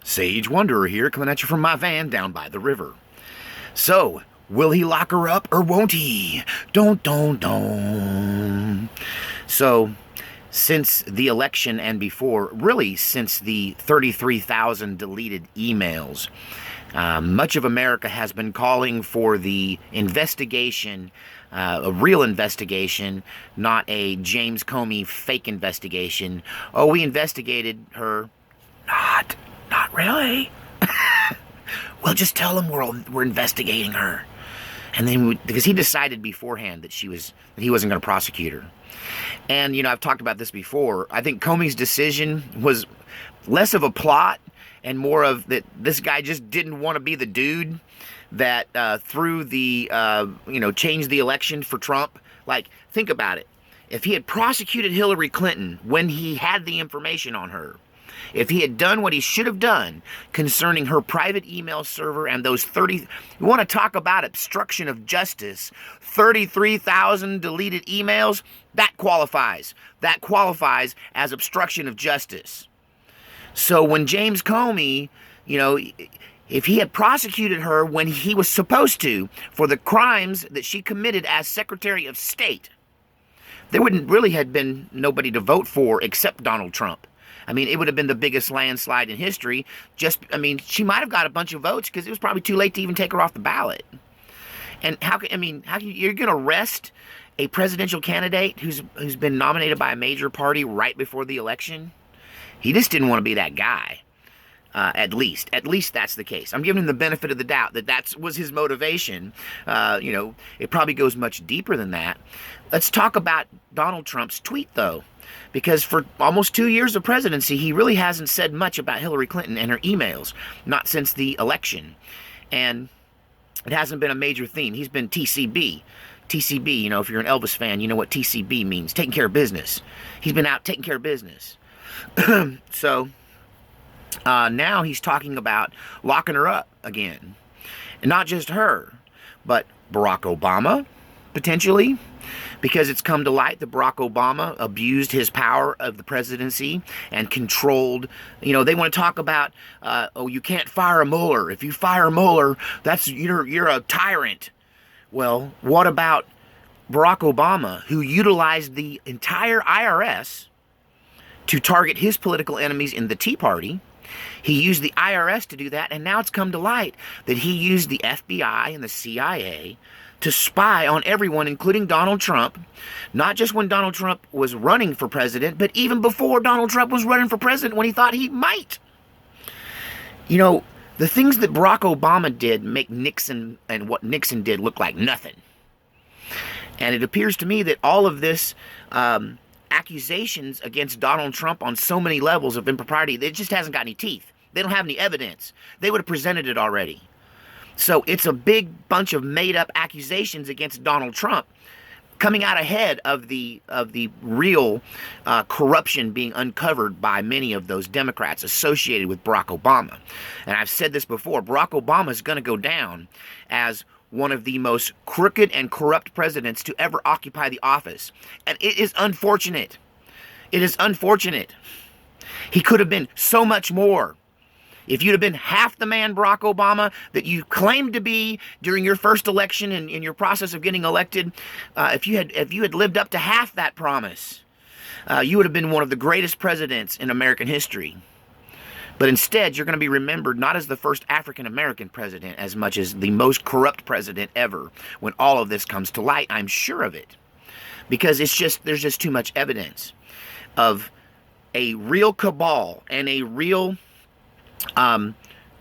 Sage Wanderer here, coming at you from my van down by the river. So, will he lock her up or won't he? Don't. So, since the election and before, really since the 33,000 deleted emails, much of America has been calling for the investigation, a real investigation, not a James Comey fake investigation. Oh, we investigated her. Not really. Well, just tell them we're investigating her. And then, because he decided beforehand that he wasn't going to prosecute her. And, I've talked about this before. I think Comey's decision was less of a plot and more of that this guy just didn't want to be the dude that changed the election for Trump. Like, think about it. If he had prosecuted Hillary Clinton when he had the information on her, if he had done what he should have done concerning her private email server and those you want to talk about obstruction of justice, 33,000 deleted emails, that qualifies. That qualifies as obstruction of justice. So when James Comey, if he had prosecuted her when he was supposed to for the crimes that she committed as Secretary of State, there wouldn't really have been nobody to vote for except Donald Trump. I mean, it would have been the biggest landslide in history. She might have got a bunch of votes because it was probably too late to even take her off the ballot. And you're going to arrest a presidential candidate who's been nominated by a major party right before the election? He just didn't want to be that guy. At least that's the case. I'm giving him the benefit of the doubt that was his motivation. It probably goes much deeper than that. Let's talk about Donald Trump's tweet, though. Because for almost 2 years of presidency, he really hasn't said much about Hillary Clinton and her emails. Not since the election. And it hasn't been a major theme. He's been TCB. TCB, if you're an Elvis fan, you know what TCB means. Taking care of business. He's been out taking care of business. So, now he's talking about locking her up again. And not just her, but Barack Obama, potentially. Because it's come to light that Barack Obama abused his power of the presidency and controlled, they want to talk about, you can't fire a Mueller. If you fire Mueller, you're a tyrant. Well, what about Barack Obama, who utilized the entire IRS to target his political enemies in the Tea Party? He used the IRS to do that, and now it's come to light that he used the FBI and the CIA to spy on everyone, including Donald Trump, not just when Donald Trump was running for president, but even before Donald Trump was running for president when he thought he might. The things that Barack Obama did make Nixon and what Nixon did look like nothing. And it appears to me that all of this accusations against Donald Trump on so many levels of impropriety, it just hasn't got any teeth. They don't have any evidence. They would have presented it already. So it's a big bunch of made-up accusations against Donald Trump coming out ahead of the real corruption being uncovered by many of those Democrats associated with Barack Obama. And I've said this before, Barack Obama is going to go down as one of the most crooked and corrupt presidents to ever occupy the office. And it is unfortunate. It is unfortunate. He could have been so much more. If you'd have been half the man, Barack Obama, that you claimed to be during your first election and in your process of getting elected, if you had lived up to half that promise, you would have been one of the greatest presidents in American history. But instead, you're going to be remembered not as the first African-American president as much as the most corrupt president ever when all of this comes to light. I'm sure of it. Because there's just too much evidence of a real cabal and a real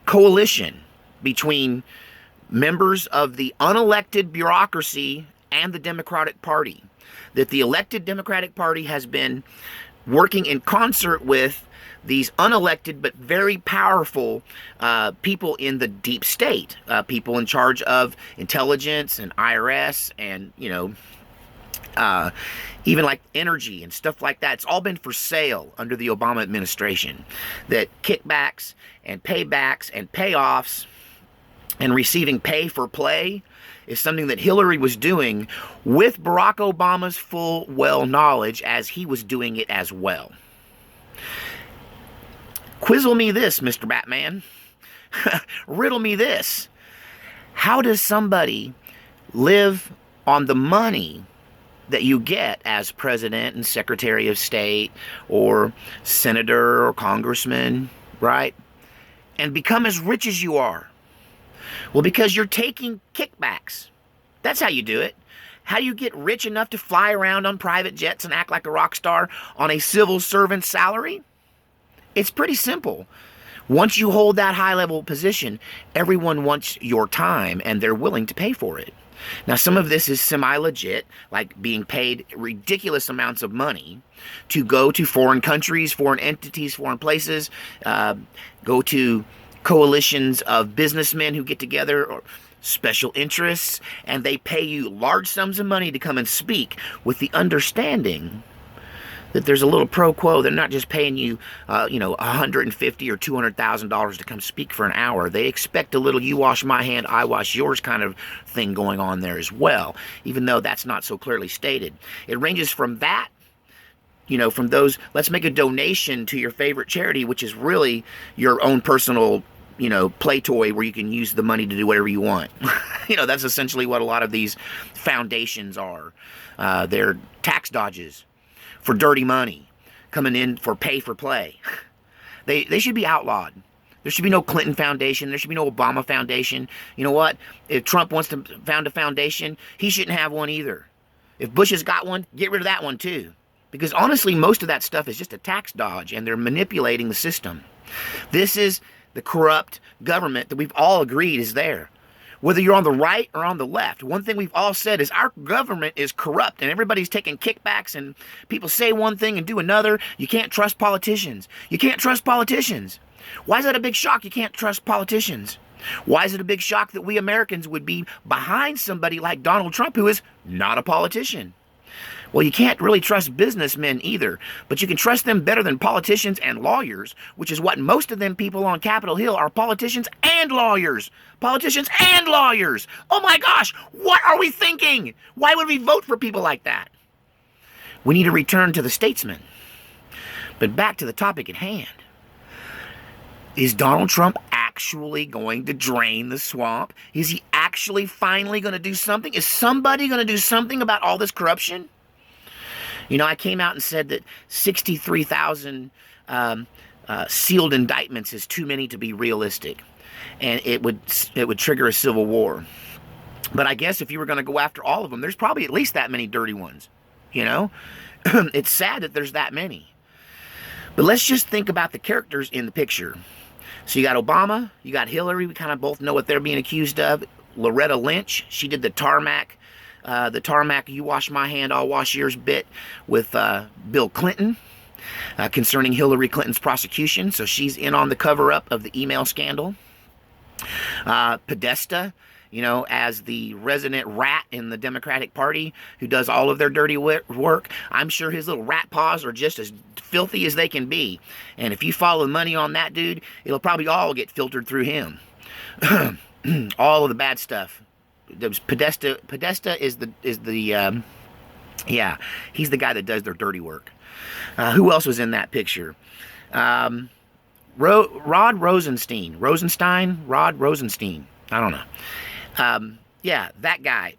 coalition between members of the unelected bureaucracy and the Democratic Party. That the elected Democratic Party has been working in concert with these unelected but very powerful people in the deep state, people in charge of intelligence and IRS and, even like energy and stuff like that. It's all been for sale under the Obama administration. That kickbacks and paybacks and payoffs and receiving pay for play is something that Hillary was doing with Barack Obama's full well knowledge as he was doing it as well. Quizzle me this, Mr. Batman. Riddle me this. How does somebody live on the money that you get as president and secretary of state or senator or congressman, right? And become as rich as you are? Well, because you're taking kickbacks. That's how you do it. How do you get rich enough to fly around on private jets and act like a rock star on a civil servant salary? It's pretty simple. Once you hold that high-level position, everyone wants your time, and they're willing to pay for it. Now, some of this is semi-legit, like being paid ridiculous amounts of money to go to foreign countries, foreign entities, foreign places, go to coalitions of businessmen who get together, or special interests, and they pay you large sums of money to come and speak with the understanding that there's a little pro quo. They're not just paying you, $150,000 or $200,000 to come speak for an hour. They expect a little you wash my hand, I wash yours kind of thing going on there as well, even though that's not so clearly stated. It ranges from that, from those, let's make a donation to your favorite charity, which is really your own personal, play toy where you can use the money to do whatever you want. That's essentially what a lot of these foundations are. They're tax dodges for dirty money, coming in for pay for play. They should be outlawed. There should be no Clinton Foundation. There should be no Obama Foundation. You know what? If Trump wants to found a foundation, he shouldn't have one either. If Bush has got one, get rid of that one too. Because honestly, most of that stuff is just a tax dodge, and they're manipulating the system. This is the corrupt government that we've all agreed is there. Whether you're on the right or on the left, one thing we've all said is our government is corrupt and everybody's taking kickbacks and people say one thing and do another. You can't trust politicians. You can't trust politicians. Why is that a big shock? You can't trust politicians. Why is it a big shock that we Americans would be behind somebody like Donald Trump, who is not a politician? Well, you can't really trust businessmen either, but you can trust them better than politicians and lawyers, which is what most of them people on Capitol Hill are, politicians and lawyers. Politicians and lawyers. Oh my gosh, what are we thinking? Why would we vote for people like that? We need to return to the statesman. But back to the topic at hand. Is Donald Trump actually going to drain the swamp? Is he actually finally going to do something? Is somebody going to do something about all this corruption? I came out and said that 63,000 sealed indictments is too many to be realistic, and it would trigger a civil war. But I guess if you were going to go after all of them, there's probably at least that many dirty ones. It's sad that there's that many. But let's just think about the characters in the picture. So you got Obama, you got Hillary. We kind of both know what they're being accused of. Loretta Lynch, she did the tarmac you wash my hand, I'll wash yours bit with Bill Clinton concerning Hillary Clinton's prosecution. So she's in on the cover-up of the email scandal. Podesta, as the resident rat in the Democratic Party who does all of their dirty work. I'm sure his little rat paws are just as filthy as they can be. And if you follow money on that dude, it'll probably all get filtered through him. All of the bad stuff. Podesta is the he's the guy that does their dirty work. Who else was in that picture? Rod Rosenstein. Rod Rosenstein. I don't know. That guy.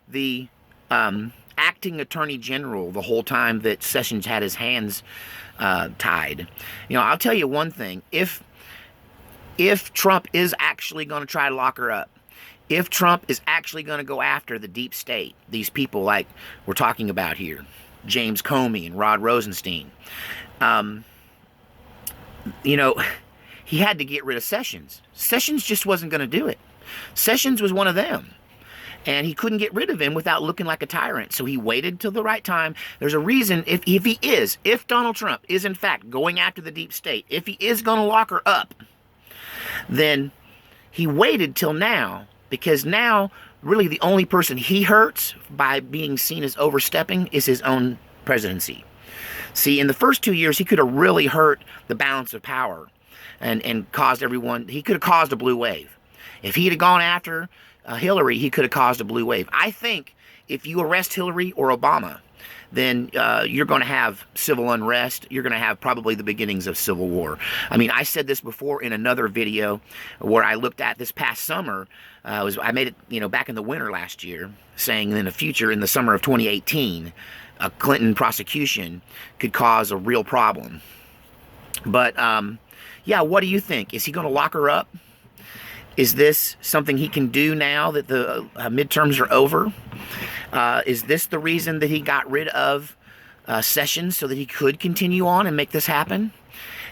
The acting attorney general the whole time that Sessions had his hands tied. I'll tell you one thing. If Trump is actually going to try to lock her up, if Trump is actually going to go after the deep state, these people like we're talking about here, James Comey and Rod Rosenstein, he had to get rid of Sessions. Sessions just wasn't going to do it. Sessions was one of them. And he couldn't get rid of him without looking like a tyrant. So he waited till the right time. There's a reason, if Donald Trump is in fact going after the deep state, if he is going to lock her up, then he waited till now, because now really the only person he hurts by being seen as overstepping is his own presidency. See, in the first 2 years, he could have really hurt the balance of power and caused everyone, he could have caused a blue wave. If he had gone after Hillary, he could have caused a blue wave. I think if you arrest Hillary or Obama, then you're going to have civil unrest. You're going to have probably the beginnings of civil war. I mean, I said this before in another video where I looked at this past summer. I made it, back in the winter last year, saying in the future, in the summer of 2018, a Clinton prosecution could cause a real problem. But, yeah, what do you think? Is he going to lock her up? Is this something he can do now that the midterms are over? Is this the reason that he got rid of Sessions, so that he could continue on and make this happen?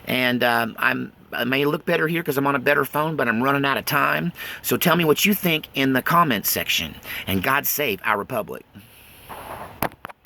And I may look better here because I'm on a better phone, but I'm running out of time. So tell me what you think in the comments section. And God save our republic.